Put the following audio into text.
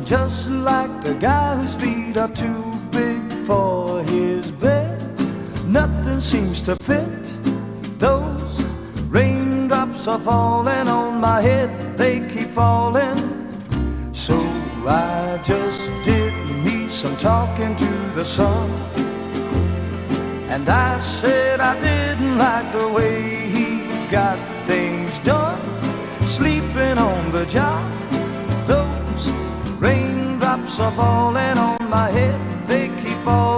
just like the guy whose feet are too big for his bed. Nothing seems to fit. Those raindrops are falling on my head, they keep falling. So I just did me some talking to the sun, and I said I didn't like the way he got things done, sleeping on the job. Those raindrops are falling on my head, they keep falling.